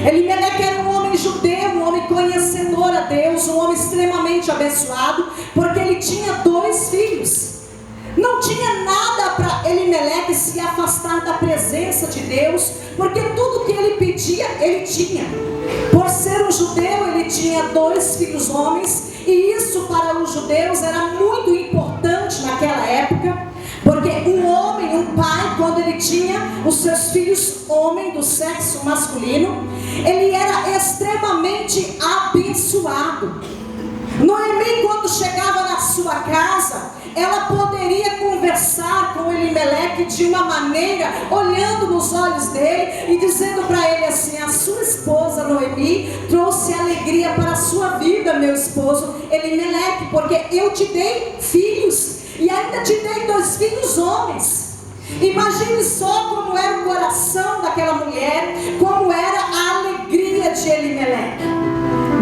Elimeleque era um homem judeu, um homem conhecedor a Deus, um homem extremamente abençoado, porque ele tinha 2 filhos. Não tinha nada para Elimeleque se afastar da presença de Deus, porque tudo que ele pedia, ele tinha. Por ser um judeu, ele tinha 2 filhos homens, e isso para os judeus era muito importante naquela época, porque um homem, um pai, quando ele tinha os seus filhos homem do sexo masculino, ele era extremamente abençoado. Noemi, quando chegava na sua casa, ela poderia conversar com Elimeleque de uma maneira, olhando nos olhos dele e dizendo para ele assim: a sua esposa Noemi trouxe alegria para a sua vida, meu esposo Elimeleque, porque eu te dei filhos, e ainda te dei 2 filhos homens. Imagine só como era o coração daquela mulher, como era a alegria de Elimeleque.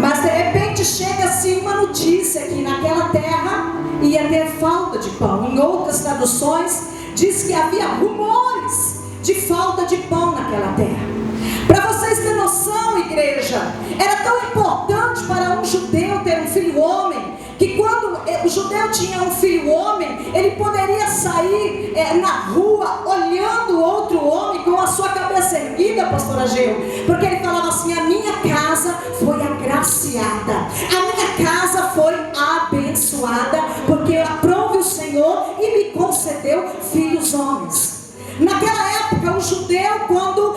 Mas de repente chega-se uma notícia que naquela terra ia ter falta de pão. Em outras traduções diz que havia rumores de falta de pão naquela terra. Para vocês terem noção, igreja, era tão importante para um judeu ter um filho homem, que quando o judeu tinha um filho homem, ele poderia sair na rua olhando outro homem com a sua cabeça erguida, pastor Ageu, porque ele falava assim: a minha casa foi agraciada, a minha casa foi abençoada, porque aprove o Senhor e me concedeu filhos homens. Naquela época, o judeu, quando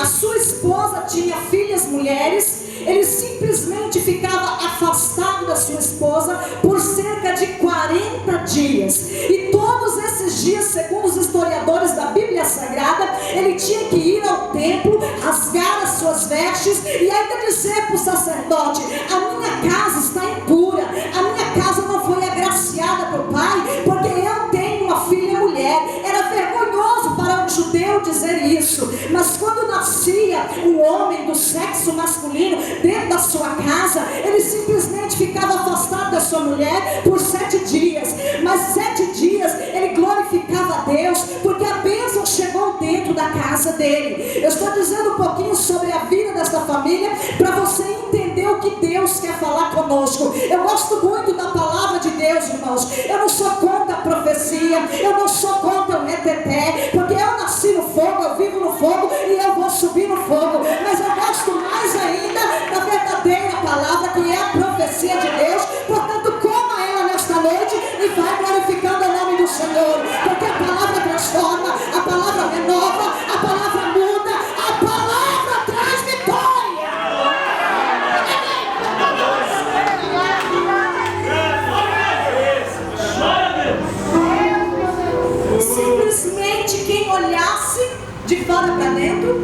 a sua esposa tinha filhas mulheres, ele simplesmente ficava afastado da sua esposa por cerca de 40 dias. E todos esses dias, segundo os historiadores da Bíblia Sagrada, ele tinha que ir ao templo, rasgar as suas vestes e ainda dizer para o sacerdote: a minha casa está impura, a minha casa não foi agraciada pelo pai, porque eu tenho uma filha mulher. Era vergonhoso para um judeu dizer isso, mas quando nascia um homem do sexo masculino dentro da sua casa, ele simplesmente ficava afastado da sua mulher por 7 dias, mas 7 dias ele glorificava a Deus, porque a bênção chegou dentro da casa dele. Eu estou dizendo um pouquinho sobre a vida dessa família, para você entender o que Deus quer falar conosco. Eu gosto muito da palavra de Deus, irmãos. Eu não sou contra a profecia, eu não sou contra o reteté, porque eu nasci no fogo, eu vivo no fogo e eu vou subir no fogo. Mas eu gosto mais ainda da verdadeira palavra, que é a profecia de Deus. Portanto, coma ela nesta noite e vai glorificando o nome do Senhor, porque a palavra transforma, a palavra renova, a palavra muda, a palavra traz vitória. Simplesmente quem olhasse de fora para dentro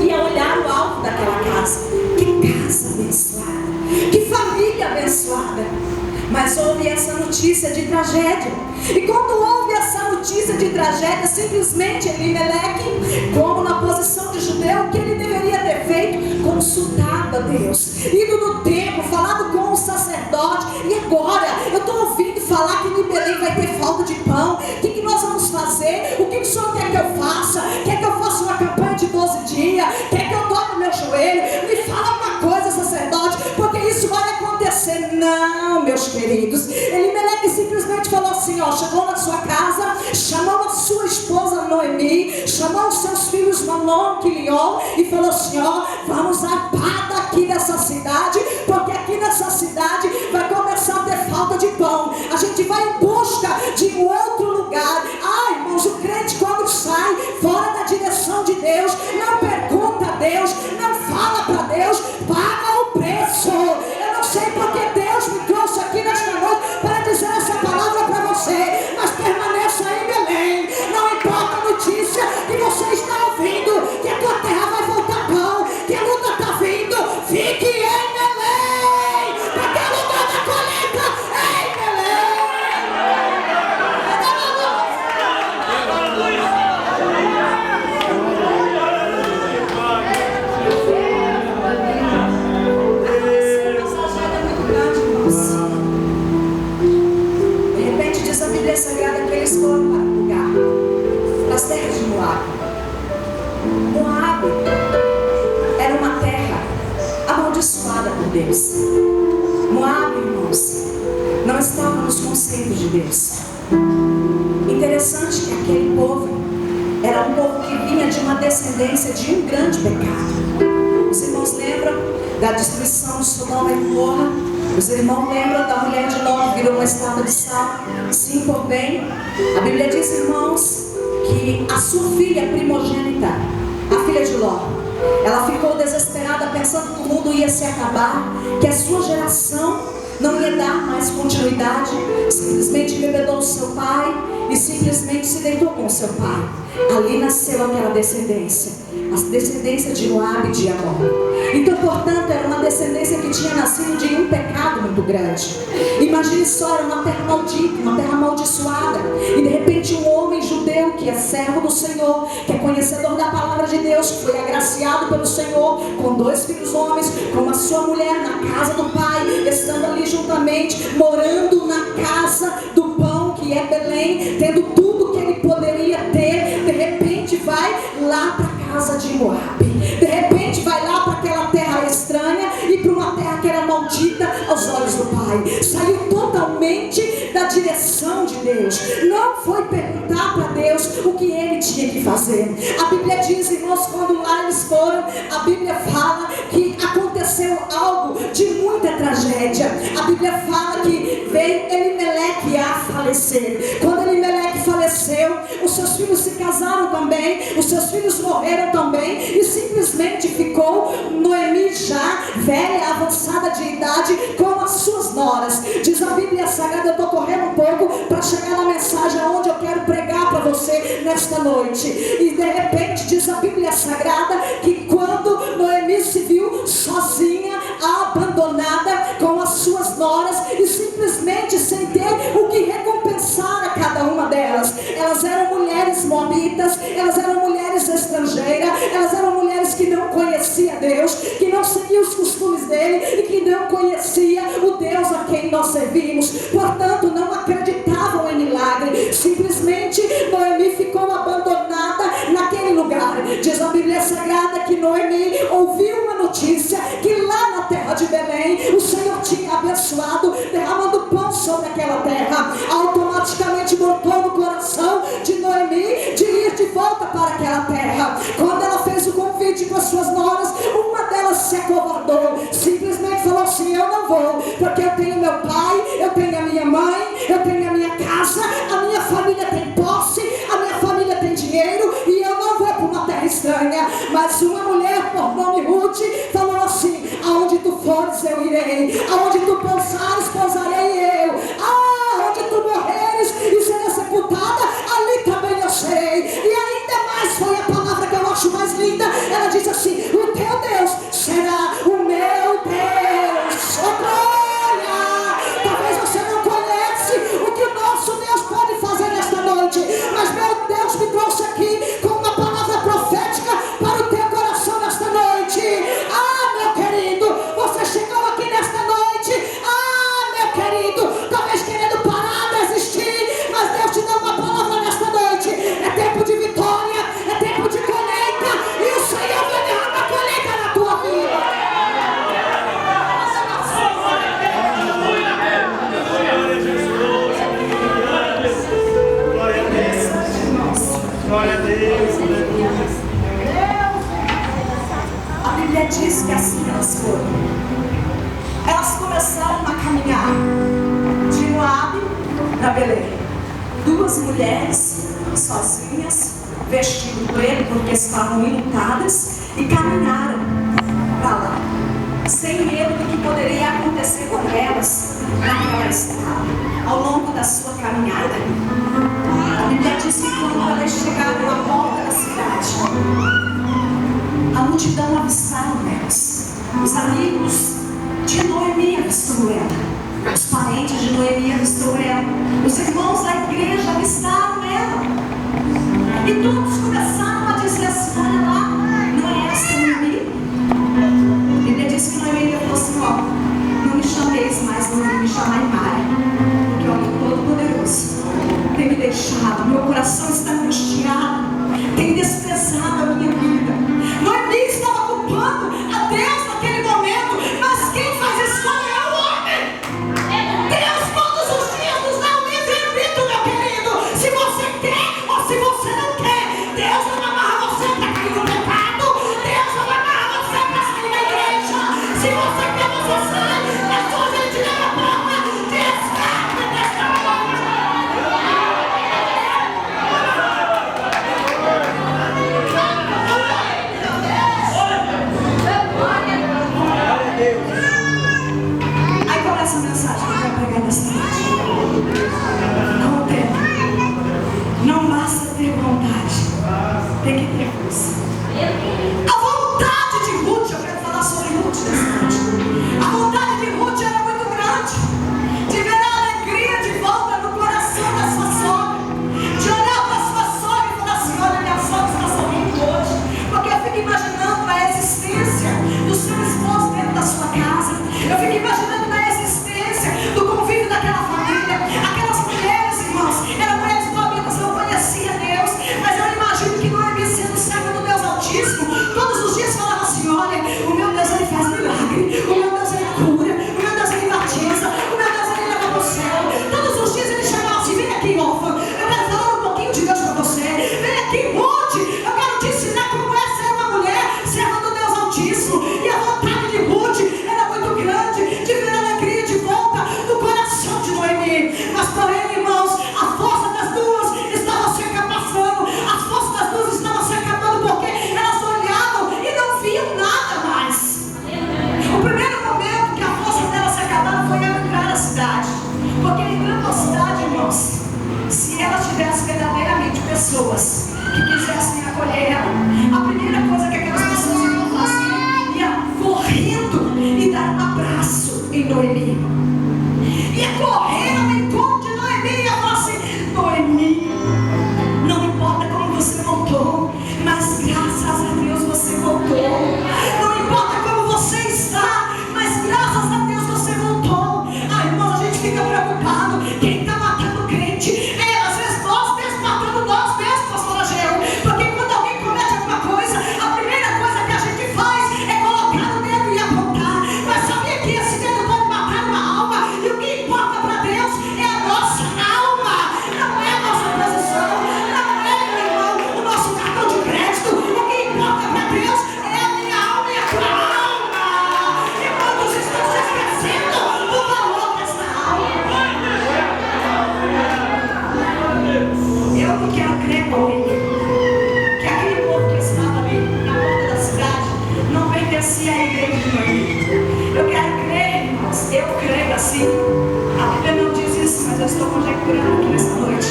ia olhar o alto daquela casa. Que casa abençoada, que família abençoada. Mas houve essa notícia de tragédia. E quando houve essa notícia de tragédia, simplesmente Elimeleque, como na posição de judeu, o que ele deveria ter feito? Consultado a Deus, ido no templo, falado com o sacerdote. E agora, eu estou ouvindo falar que em Belém vai ter falta de pão. O que nós vamos fazer? O que o senhor quer que eu faça? Quer que eu faça uma campanha de 12 dias? Quer que eu dobre o meu joelho? Me fala uma coisa, sacerdote, porque isso vai acontecer. Não, meus queridos. Elimeleque simplesmente falou assim, ó, chegou na sua casa, chamou a sua esposa Noemi, chamou os seus filhos Manon, Quilion, e falou assim, ó, vamos arpar daqui dessa cidade, porque aqui nessa cidade vai começar a ter falta de pão. A gente vai em busca de um outro lugar. Ai, irmãos, o crente quando sai fora da direção de Deus, não pergunta a Deus, não fala para Deus, paga o preço. Eu não sei porque Deus me trouxe aqui nesta noite para dizer essa palavra para você, mas permaneça em Belém. Não importa a notícia que você está ouvindo, que a tua terra vai voltar pão, que a luta está vindo. por Deus. Moabe, irmãos, não estava nos conceitos de Deus. Interessante que aquele povo era um povo que vinha de uma descendência de um grande pecado. Os irmãos lembram da destruição de Sodoma e Gomorra? Os irmãos lembram da mulher de Ló que virou uma estátua de sal? Sim, por bem. A Bíblia diz, irmãos, que a sua filha primogênita, a filha de Ló, ela ficou desesperada pensando que o mundo ia se acabar, que a sua geração não ia dar mais continuidade. Simplesmente embebedou o seu pai e simplesmente se deitou com o seu pai. Ali nasceu aquela descendência, a descendência de Moabe e de Amon. Então, portanto, era uma descendência que tinha nascido de um pecado muito grande. Imagine só, era uma terra maldita, uma terra amaldiçoada. E de repente um homem judeu que é servo do Senhor, que é conhecedor da palavra de Deus, que foi agraciado pelo Senhor, com 2 filhos homens, com a sua mulher na casa do pai, estando ali juntamente, morando na casa do pão, que é Belém, tendo tudo que ele poderia ter. De repente vai lá para a casa de Moabe. De repente vai lá para aquela terra estranha e para uma terra que era maldita aos olhos do pai. Saiu totalmente da direção de Deus. Não foi perguntar para Deus o que ele tinha que fazer. A Bíblia diz, irmãos, quando lá eles foram, a Bíblia fala que aconteceu algo de muita tragédia. A Bíblia fala que veio Elimeleque a falecer. Quando Elimeleque faleceu, os seus filhos se casaram também, os seus filhos morreram também, e simplesmente ficou Noemi já velha, avançada de idade, com as suas noras. Diz a Bíblia Sagrada, eu estou correndo um pouco para chegar na mensagem onde eu quero pregar para você nesta noite. E de repente diz a Bíblia Sagrada que quando Noemi se viu sozinha, abandonada, com as suas noras, e simplesmente sem ter o que recompensar a cada uma delas. Elas eram mulheres moabitas, elas eram mulheres estrangeiras, elas eram mulheres que não conheciam Deus, que não seguiam os costumes dele e que não conhecia o Deus a quem nós servimos. Portanto, não acreditavam em milagre. Simplesmente Noemi ficou abandonada naquele lugar. Diz a Bíblia Sagrada que Noemi ouviu uma notícia que lá na terra de Belém o Senhor tinha abençoado, derramando pão sobre aquela terra. Automaticamente botou no coração de Noemi de ir de volta para aquela terra. Quando ela fez o convite para as suas noras, uma delas se acovardou, simplesmente falou assim: eu não vou, porque eu tenho meu pai, eu tenho a minha mãe, eu tenho a minha casa, a minha família tem posse, a minha família tem dinheiro, e eu não vou para uma terra estranha. Mas uma mulher por nome Ruth falou assim: aonde tu fores eu irei, aonde tu pousares pousarei eu, aonde tu morreres e serei sepultada, ali também eu serei. E ainda mais foi a palavra que eu acho mais linda. Ela disse assim: o teu Deus será o meu Deus. Oh, glória! Talvez você não conhece o que o nosso Deus pode fazer nesta noite, mas meu Deus me trouxe aqui com uma palavra profética para o teu coração nesta noite. Meu querido, você chegou aqui nesta noite, meu querido, talvez querendo parar de existir, mas Deus te dá uma palavra nesta noite. É tempo de vitória, é tempo de colheita, e o Senhor vai derramar a colheita na tua vida. Glória a Deus. A Bíblia diz que assim elas foram. Elas começaram a caminhar de Moabe para Belém. 2 mulheres sozinhas, vestindo preto porque estavam enlutadas, e caminharam para lá, sem medo do que poderia acontecer com elas naquela estrada, ao longo da sua caminhada. A Bíblia diz que quando elas chegaram à porta da cidade, a multidão avistaram elas. Os amigos de Noemi avistaram ela, os parentes de Noemi avistaram ela, os irmãos da igreja avistaram ela, e todos começaram a dizer assim: olha lá, não é essa Noemi? A Bíblia diz que Noemi falou assim: ó, não me chameis mais Noemi, me chamai Mara, porque olha, o Todo-Poderoso tem me deixado, meu coração está angustiado, tem desprezado a minha vida. Noemi estava culpando a Deus naquele momento, mas quem faz disso. E a vontade de Ruth era muito grande de ver a alegria de volta no coração de Noemi. Mas porém, irmãos, a força das duas estava se acabando. A força das duas estava se acabando porque elas olhavam e não viam nada mais. O primeiro momento que a força dela se acabaram foi ao entrar na cidade. Porque entrando na cidade, irmãos, se ela tivesse verdadeiramente pessoas que quisessem acolher ela, a primeira coisa que aquelas pessoas iam fazer, ia correndo e dar um abraço em Noemi. Ia correndo ao encontro de Noemi e ia falar assim: Noemi, não importa como você voltou, mas graças a Deus você voltou. Não importa como você está, mas graças a Deus você voltou. Ah, irmãos, a gente fica preocupado. Quem está matando o crente? Às vezes nós mesmos matando nós mesmos, pastor Ageu. Porque quando alguém comete alguma coisa, a primeira coisa que a gente faz é colocar o dedo e apontar. Mas sabia que esse dedo pode matar uma alma? E o que importa para Deus é a nossa alma, não é a nossa posição, não é, meu irmão, o nosso cartão de crédito. O que importa para Deus é a minha alma e a tua alma. E muitos estão se esquecendo do valor dessa alma. Eu não quero crer, Noemi, que aquele povo que estava ali na porta da cidade não pertencia à igreja de Noemi. Eu quero crer, irmãos, eu creio assim. A Bíblia não diz isso, mas eu estou conjecturando aqui nesta noite.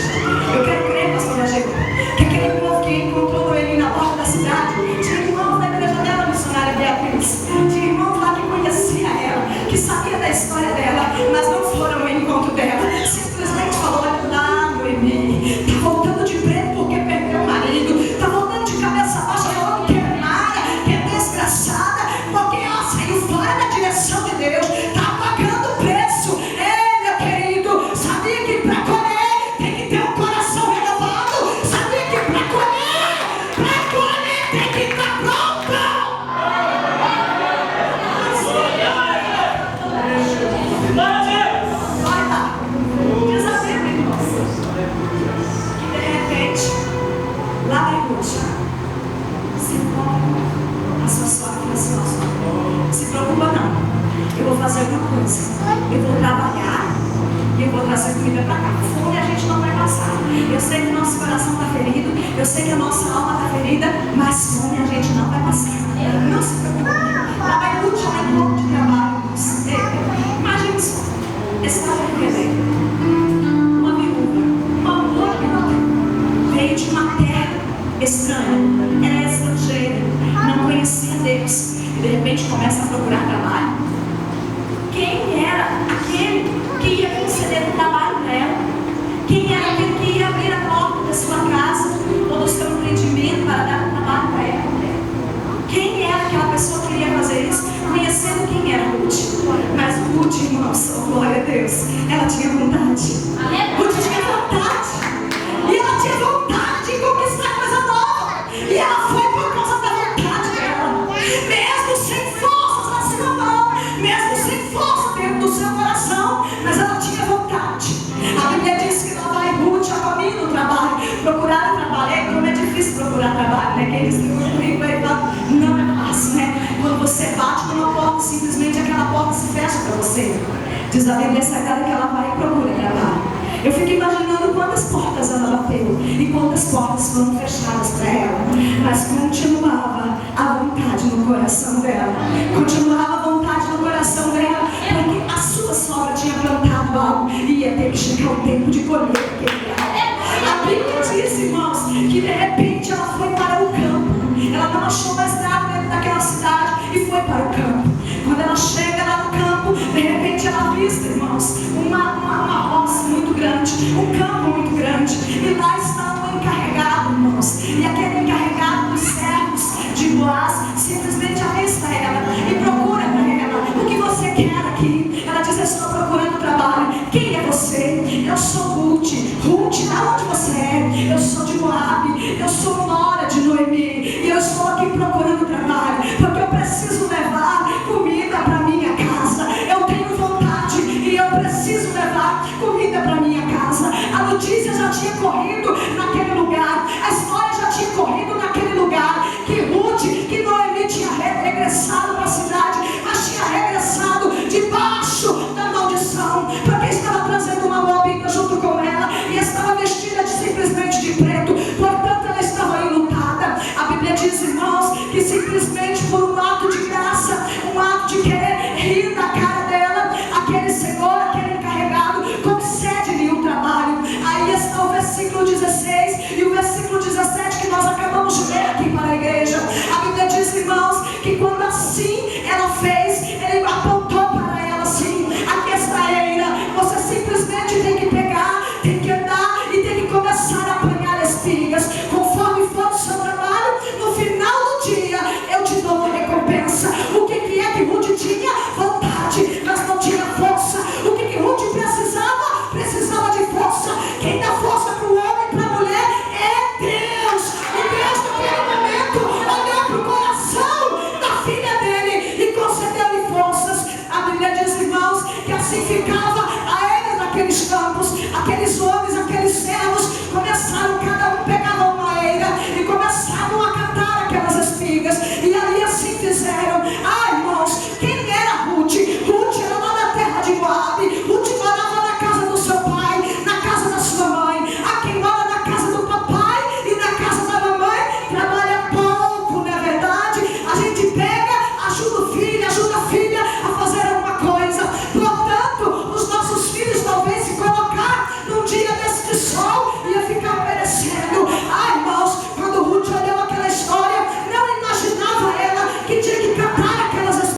Eu quero crer, pastor Ageu, que aquele povo que encontrou Noemi na porta da cidade tinha irmãos da igreja dela, missionária Beatriz. Tinha irmãos lá que conhecia ela, que sabia da história dela, mas não foram ao encontro dela. Simplesmente falou: olha lá, Noemi, está voltando de preto porque perdeu o marido, está voltando de cabeça baixa falando que é Mara, que é desgraçada, porque ela saiu fora da direção de Deus, está pagando o preço. Ei, meu querido, sabia que para colher tem que ter um coração renovado? Sabia que para colher tem que estar pronto? Olha, diz a Bíblia, irmãos, que de repente, lá vai Ruth, se preocupa, a sua sogra falou assim: ó, se preocupa não, eu vou fazer alguma coisa, eu vou trabalhar e eu vou trazer comida para cá. Fome a gente não vai passar. Eu sei que o nosso coração está ferido, eu sei que a nossa alma está ferida, mas fome a gente não vai passar. Não se preocupe. Lá vai Ruth ao encontro de trabalho. Imagina só, estava uma viúva, uma mulher que não veio de uma terra estranha, era estrangeira, não conhecia Deus e de repente começa a procurar trabalho. Quem era aquele que ia conceder o trabalho para ela? Quem era aquele que ia abrir a porta da sua casa ou do seu empreendimento para dar um trabalho para ela? Quem era aquela pessoa que iria fazer isso? Conhecendo quem era Ruth. Mas Ruth, irmãos, oh, glória a Deus, ela tinha vontade. Ruth tinha vontade. E ela tinha vontade de conquistar coisa nova. E ela foi por causa da vontade dela. Mesmo sem forças na sua mão, mesmo sem força dentro do seu coração, mas ela tinha vontade. A Bíblia diz que lá vai Ruth a caminho do trabalho, procurar trabalho. É como é difícil procurar trabalho, né? Quem diz que muito rico aí fala, não é fácil, né? Quando você bate numa porta, simplesmente aquela porta se fecha para você. Diz a Bíblia Sagrada que ela vai e procura trabalho. Eu fico imaginando quantas portas ela bateu e quantas portas foram fechadas para ela, mas continuava a vontade no coração dela, continuava a vontade no coração dela, porque a sua sogra tinha plantado algo e ia ter que chegar o tempo de colher aquele algo. A Bíblia diz, irmãos, que de repente ela foi para o campo. Ela não achou mais nada dentro daquela cidade e foi para o campo. Quando ela chega lá no campo, de repente ela avista, irmãos, uma roça muito grande, um campo muito grande, e lá está um encarregado, irmãos, e aquele encarregado dos servos de Boaz simplesmente avista ela e procura para ela: o que você quer aqui? Ela diz: eu estou procurando trabalho. Quem é você? Eu sou Ruth. Ruth, aonde você é? Eu sou de Moabe, eu sou nora de Noemi, e eu estou aqui procurando trabalho, porque eu preciso